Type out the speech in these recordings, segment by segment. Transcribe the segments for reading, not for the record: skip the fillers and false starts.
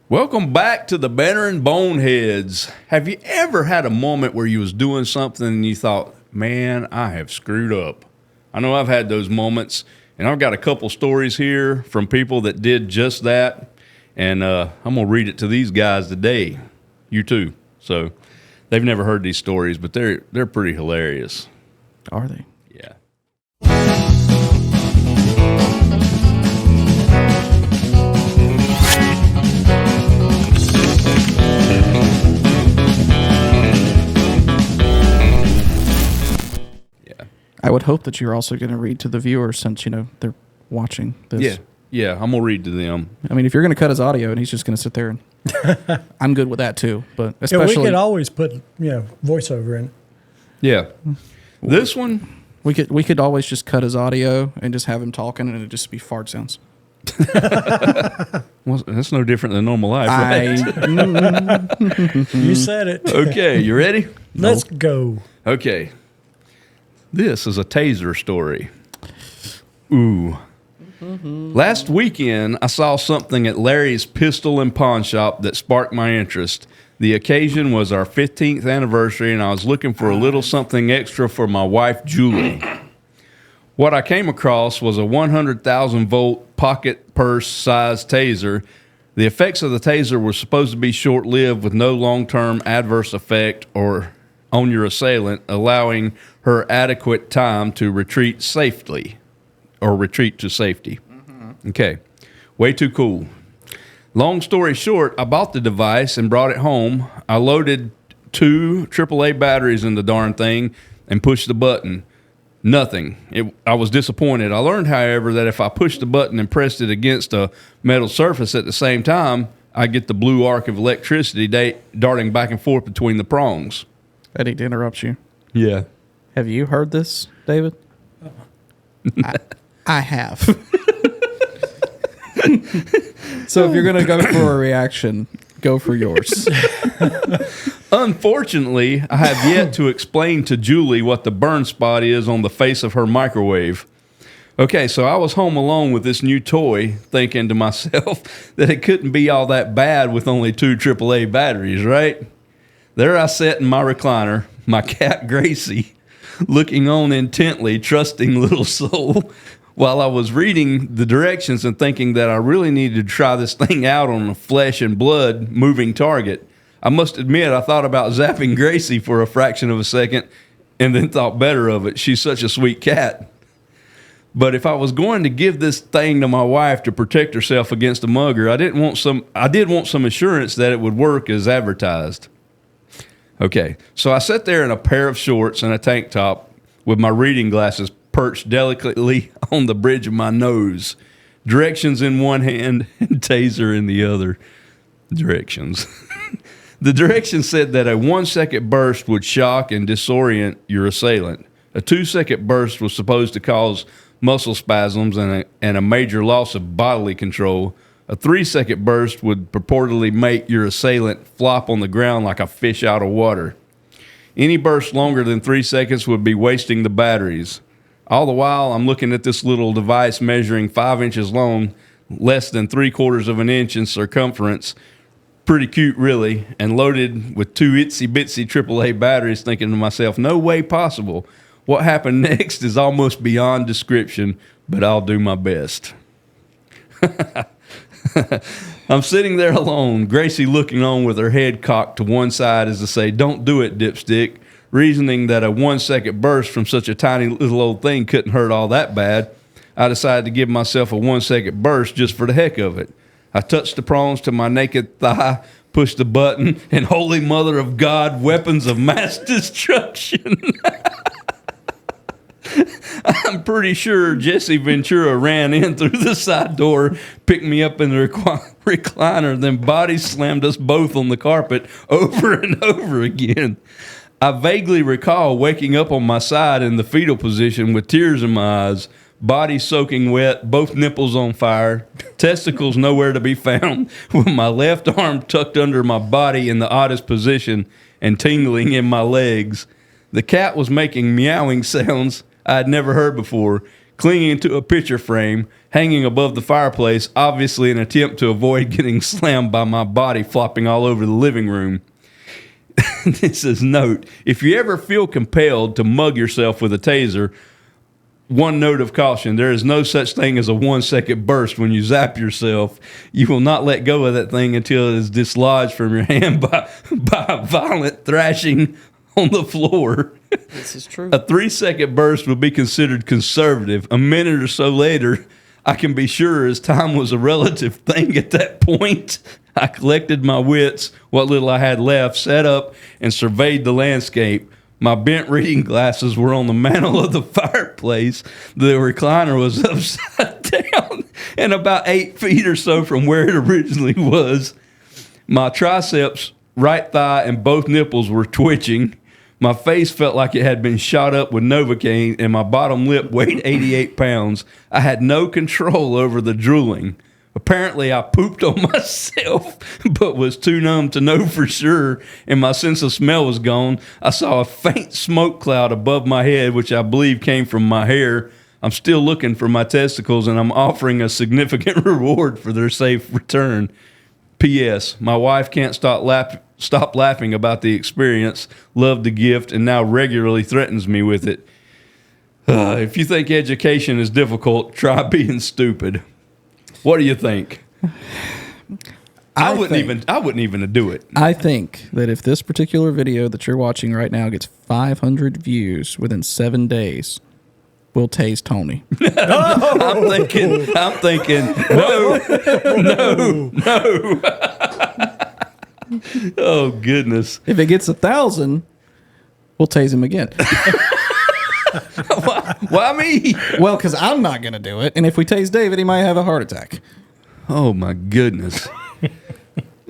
Welcome back to the Banner and Boneheads. Have you ever had a moment where you was doing something and you thought, man, I have screwed up? I know I've had those moments, and I've got a couple stories here from people that did just that, and I'm going to read it to these guys today. You too. So they've never heard these stories, but they're pretty hilarious. Are they? Yeah. I would hope that you're also going to read to the viewers since, they're watching this. Yeah, I'm going to read to them. I mean, if you're going to cut his audio and he's just going to sit there and... I'm good with that, too. But especially... we could always put, voiceover in. Yeah. This one... We could always just cut his audio and just have him talking and it'd just be fart sounds. Well, that's no different than normal life, right? You said it. Okay, you ready? Let's go. Okay. This is a taser story. Ooh. Last weekend, I saw something at Larry's Pistol and Pawn Shop that sparked my interest. The occasion was our 15th anniversary, and I was looking for a little something extra for my wife, Julie. What I came across was a 100,000-volt pocket purse-sized taser. The effects of the taser were supposed to be short-lived with no long-term adverse effect or on your assailant, allowing her adequate time to retreat safely or retreat to safety. Okay. Way too cool. Long story short, I bought the device and brought it home. I loaded 2 AAA batteries in the darn thing and pushed the button. Nothing. I was disappointed. I learned, however, that if I pushed the button and pressed it against a metal surface at the same time, I get the blue arc of electricity darting back and forth between the prongs. I need to interrupt you. Yeah. Have you heard this, David? I have. So if you're going to go for a reaction, go for yours. Unfortunately, I have yet to explain to Julie what the burn spot is on the face of her microwave. Okay, so I was home alone with this new toy, thinking to myself that it couldn't be all that bad with only 2 AAA batteries, right? There I sat in my recliner, my cat Gracie, looking on intently, trusting little soul, while I was reading the directions and thinking that I really needed to try this thing out on a flesh and blood moving target. I must admit, I thought about zapping Gracie for a fraction of a second and then thought better of it. She's such a sweet cat. But if I was going to give this thing to my wife to protect herself against a mugger, I did want some assurance that it would work as advertised. Okay, so I sat there in a pair of shorts and a tank top with my reading glasses perched delicately on the bridge of my nose, directions in one hand and taser in the other. Directions. The directions said that a 1-second burst would shock and disorient your assailant. A 2-second burst was supposed to cause muscle spasms and a major loss of bodily control. A 3-second burst would purportedly make your assailant flop on the ground like a fish out of water. Any burst longer than 3 seconds would be wasting the batteries. All the while, I'm looking at this little device measuring 5 inches long, less than 3/4 of an inch in circumference. Pretty cute, really, and loaded with 2 itsy-bitsy AAA batteries, thinking to myself, no way possible. What happened next is almost beyond description, but I'll do my best. I'm sitting there alone, Gracie looking on with her head cocked to one side as to say, don't do it, dipstick, reasoning that a 1-second burst from such a tiny little old thing couldn't hurt all that bad. I decided to give myself a 1-second burst just for the heck of it. I touched the prongs to my naked thigh, pushed the button, and holy mother of God, weapons of mass destruction. I'm pretty sure Jesse Ventura ran in through the side door, picked me up in the recliner, then body slammed us both on the carpet over and over again. I vaguely recall waking up on my side in the fetal position with tears in my eyes, body soaking wet, both nipples on fire, testicles nowhere to be found, with my left arm tucked under my body in the oddest position and tingling in my legs. The cat was making meowing sounds I had never heard before, clinging to a picture frame, hanging above the fireplace, obviously an attempt to avoid getting slammed by my body flopping all over the living room. This says, note, if you ever feel compelled to mug yourself with a taser, one note of caution, there is no such thing as a 1 second burst when you zap yourself. You will not let go of that thing until it is dislodged from your hand by a violent thrashing on the floor. This is true. A 3 second burst would be considered conservative. A minute or so later, I can be sure as time was a relative thing at that point, I collected my wits, what little I had left, sat up, and surveyed the landscape. My bent reading glasses were on the mantle of the fireplace. The recliner was upside down and about 8 feet or so from where it originally was. My triceps, right thigh, and both nipples were twitching. My face felt like it had been shot up with Novocaine, and my bottom lip weighed 88 pounds. I had no control over the drooling. Apparently, I pooped on myself, but was too numb to know for sure, and my sense of smell was gone. I saw a faint smoke cloud above my head, which I believe came from my hair. I'm still looking for my testicles, and I'm offering a significant reward for their safe return. P.S. My wife can't stop laughing about the experience, loved the gift, and now regularly threatens me with it. If you think education is difficult, try being stupid. What do you think? I wouldn't even do it. I think that if this particular video that you're watching right now gets 500 views within 7 days, we'll tase Tony. I'm thinking, no. Oh, goodness. If it gets 1,000, we'll tase him again. Why me? Well, because I'm not going to do it. And if we tase David, he might have a heart attack. Oh, my goodness.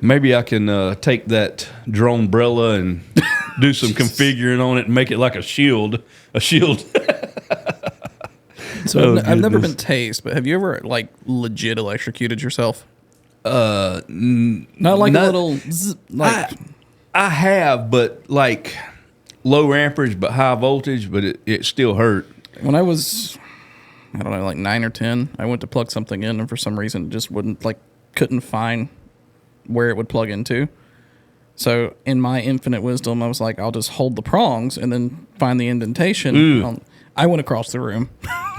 Maybe I can take that drone umbrella and do some configuring on it and make it like a shield. A shield. So I've never been tased, but have you ever, like, legit electrocuted yourself? Not like a little... like I have, but like... low amperage but high voltage, but it still hurt. When I was, I don't know, like 9 or 10, I went to plug something in, and for some reason it just couldn't find where it would plug into. So in my infinite wisdom, I was like, I'll just hold the prongs and then find the indentation. I went across the room.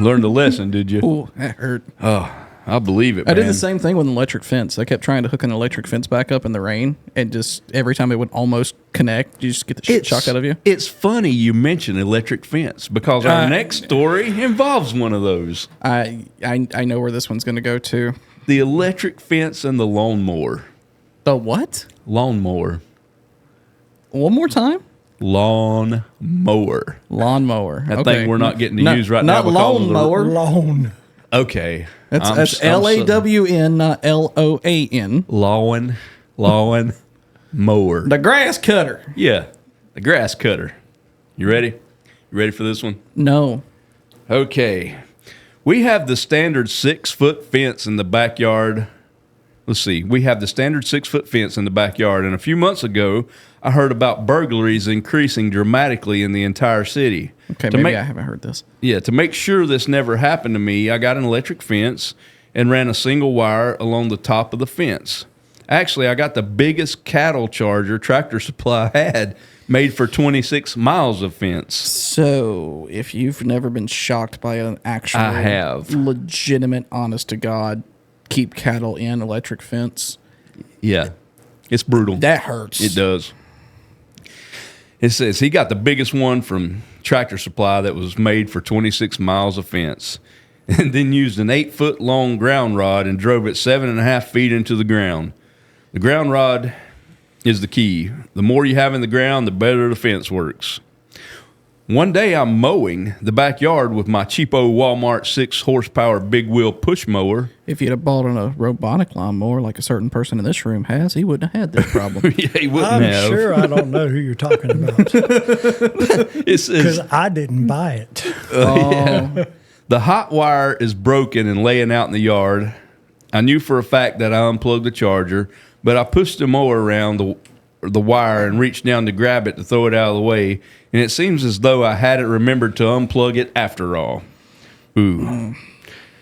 Learned a lesson, did you? Ooh, that hurt. Oh, I believe it, I man. did the same thing with an electric fence. I kept trying to hook an electric fence back up in the rain, and just every time it would almost connect, you just get the shit shocked out of you. It's funny you mention electric fence because our next story involves one of those. I know where this one's going to go to. The electric fence and the lawnmower. The what? Lawnmower. One more time? Lawnmower. Lawnmower. That thing we're not getting to use right now. Not lawnmower. Lawn. Okay. That's L-A-W-N, not L-O-A-N. Lawn mower. The grass cutter. Yeah, the grass cutter. You ready? You ready for this one? No. Okay. We have the standard 6-foot fence in the backyard. Let's see. We have the standard 6-foot fence in the backyard, and a few months ago, I heard about burglaries increasing dramatically in the entire city. Okay, maybe I haven't heard this. Yeah, to make sure this never happened to me, I got an electric fence and ran a single wire along the top of the fence. Actually, I got the biggest cattle charger Tractor Supply had, made for 26 miles of fence. So, if you've never been shocked by an actual, I have, legitimate, honest to God, keep cattle in electric fence. Yeah, it's brutal. That hurts. It does. It says he got the biggest one from Tractor Supply that was made for 26 miles of fence, and then used an 8-foot long ground rod and drove it 7.5 feet into the ground. The ground rod is the key. The more you have in the ground, the better the fence works. One day I'm mowing the backyard with my cheapo Walmart 6-horsepower big wheel push mower. If you'd have bought a robotic lawnmower like a certain person in this room has, he wouldn't have had this problem. Yeah, he wouldn't I'm have. sure I don't know who you're talking about because I didn't buy it. Yeah. The hot wire is broken and laying out in the yard. I knew for a fact that I unplugged the charger, but I pushed the mower around the wire and reached down to grab it to throw it out of the way, and it seems as though I hadn't remembered to unplug it after all. Ooh.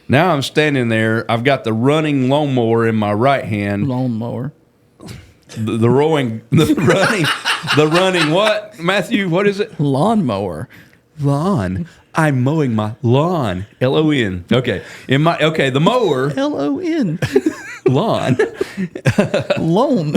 Now I'm standing there. I've got the running lawnmower in my right hand. Lawnmower. The running what? Matthew, what is it? Lawnmower. Lawn. I'm mowing my lawn. L-O-N. Okay. The mower. L-O-N. Lawn. Loan.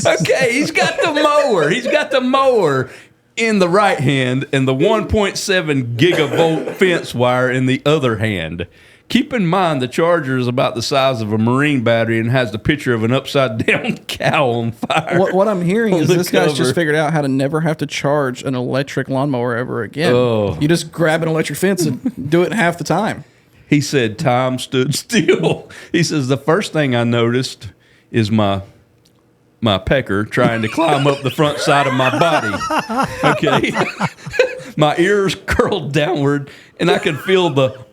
Okay, he's got the mower. He's got the mower in the right hand and the 1.7 gigavolt fence wire in the other hand. Keep in mind the charger is about the size of a marine battery and has the picture of an upside-down cow on fire. What I'm hearing is this guy's cover. just figured out how to never have to charge an electric lawnmower ever again. Oh. You just grab an electric fence and do it in half the time. He said time stood still. He says the first thing I noticed is my pecker trying to climb up the front side of my body. Okay. My ears curled downward, and I could feel the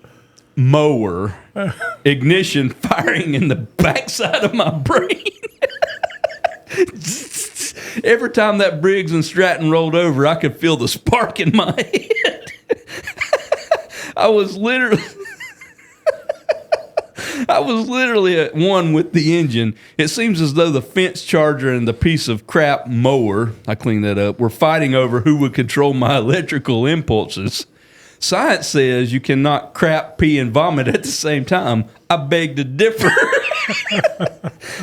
mower ignition firing in the backside of my brain. Every time that Briggs and Stratton rolled over, I could feel the spark in my head. I was literally at one with the engine. It seems as though the fence charger and the piece of crap mower, I cleaned that up, were fighting over who would control my electrical impulses. Science says you cannot crap, pee, and vomit at the same time. I beg to differ.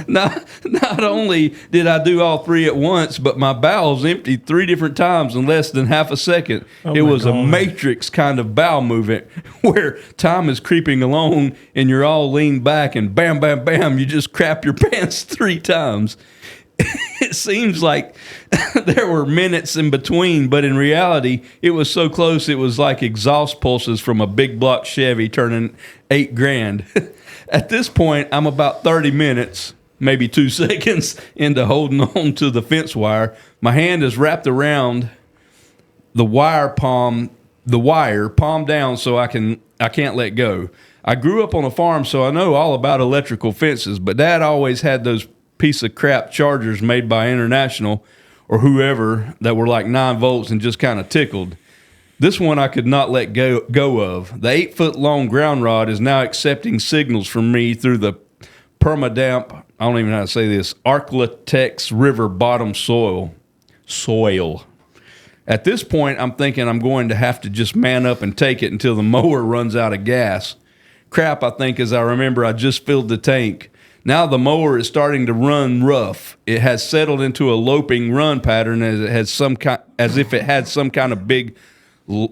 Not only did I do all three at once, but my bowels emptied 3 different times in less than half a second. It was a Matrix kind of bowel movement where time is creeping along and you're all leaned back and bam, bam, bam, you just crap your pants 3 times. It seems like there were minutes in between, but in reality, it was so close it was like exhaust pulses from a big block Chevy turning $8,000. At this point, I'm about 30 minutes, maybe 2 seconds into holding on to the fence wire. My hand is wrapped around the wire palm down so I can't let go. I grew up on a farm, so I know all about electrical fences, but Dad always had those piece of crap chargers made by International or whoever that were like 9 volts and just kind of tickled. This one I could not let go of. The 8-foot-long ground rod is now accepting signals from me through the permadamp, I don't even know how to say this, Arklatex river bottom soil. At this point, I'm thinking I'm going to have to just man up and take it until the mower runs out of gas. Crap, I think, as I remember, I just filled the tank. Now the mower is starting to run rough. It has settled into a loping run pattern as if it had some kind of big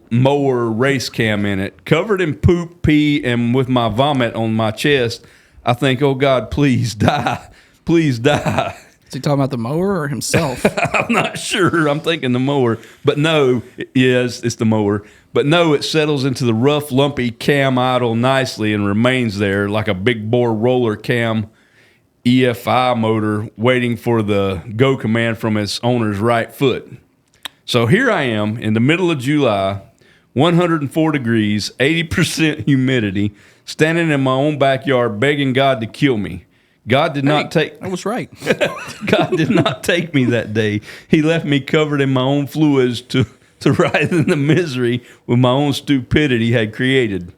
mower race cam in it. Covered in poop, pee, and with my vomit on my chest, I think, oh God, please die. Please die. Is he talking about the mower or himself? I'm not sure. I'm thinking the mower. But no, yes, it's the mower. But no, it settles into the rough, lumpy cam idle nicely and remains there like a big bore roller cam EFI motor waiting for the go command from its owner's right foot. So here I am in the middle of July, 104 degrees, 80% humidity, standing in my own backyard begging God to kill me. God did not take... I was right. God did not take me that day. He left me covered in my own fluids to writhe in the misery with my own stupidity had created.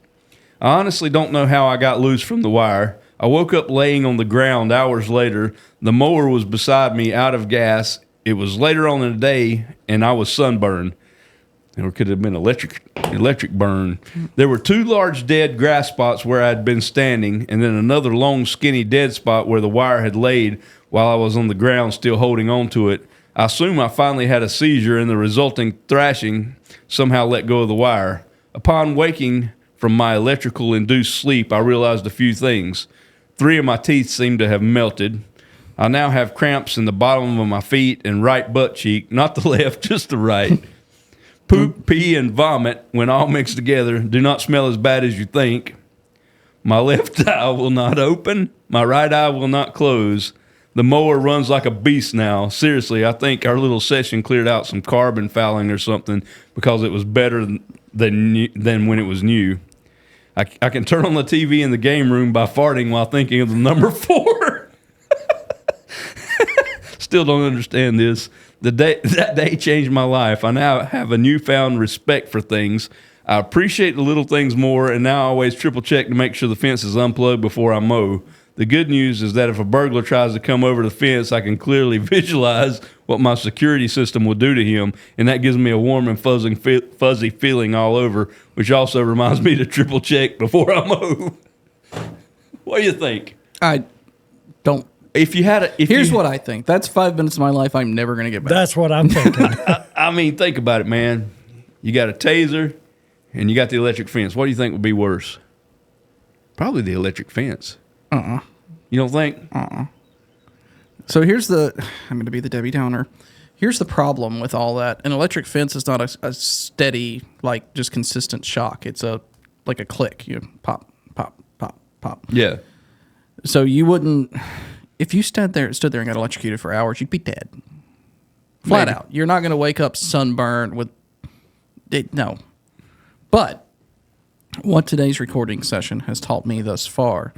I honestly don't know how I got loose from the wire. I woke up laying on the ground hours later. The mower was beside me out of gas. It was later on in the day, and I was sunburned. Or could have been electric burn. There were 2 large dead grass spots where I had been standing, and then another long, skinny dead spot where the wire had laid while I was on the ground still holding on to it. I assume I finally had a seizure, and the resulting thrashing somehow let go of the wire. Upon waking from my electrical-induced sleep, I realized a few things. 3 of my teeth seemed to have melted. I now have cramps in the bottom of my feet and right butt cheek, not the left, just the right. Poop, pee, and vomit, when all mixed together, do not smell as bad as you think. My left eye will not open. My right eye will not close. The mower runs like a beast now. Seriously, I think our little session cleared out some carbon fouling or something because it was better than when it was new. I can turn on the TV in the game room by farting while thinking of the number 4. Still don't understand this. That day changed my life. I now have a newfound respect for things. I appreciate the little things more, and now I always triple check to make sure the fence is unplugged before I mow. The good news is that if a burglar tries to come over the fence, I can clearly visualize what my security system will do to him, and that gives me a warm and fuzzy feeling all over, which also reminds me to triple check before I mow. What do you think? I don't. Here's what I think. That's 5 minutes of my life I'm never going to get back. That's what I'm thinking. I mean, think about it, man. You got a taser, and you got the electric fence. What do you think would be worse? Probably the electric fence. You don't think? So I'm going to be the Debbie Downer. Here's the problem with all that. An electric fence is not a steady, like, just consistent shock. It's like a click. You pop, pop, pop, pop. Yeah. So you wouldn't, if you stood there and got electrocuted for hours, you'd be dead. Flat out. You're not going to wake up sunburned with, no. But what today's recording session has taught me thus far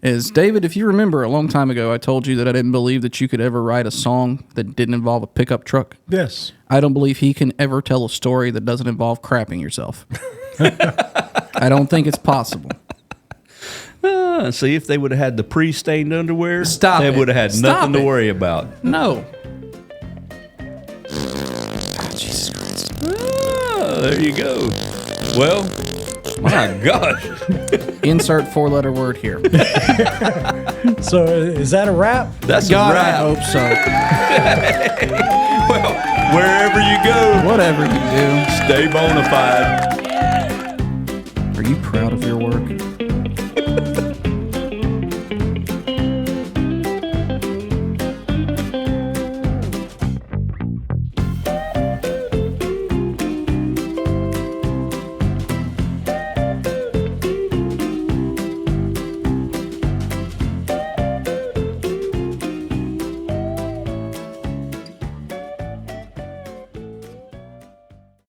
is, David, if you remember a long time ago, I told you that I didn't believe that you could ever write a song that didn't involve a pickup truck. Yes. I don't believe he can ever tell a story that doesn't involve crapping yourself. I don't think it's possible. See, if they would have had the pre-stained underwear, Stop they it. would have had Stop nothing it. to worry about. No. Jesus Christ. There you go. Well, my gosh. Insert 4-letter word here. So is that a wrap? That's God, a I wrap. hope so. Well, wherever you go, Whatever you do. stay bona fide. Are you proud of your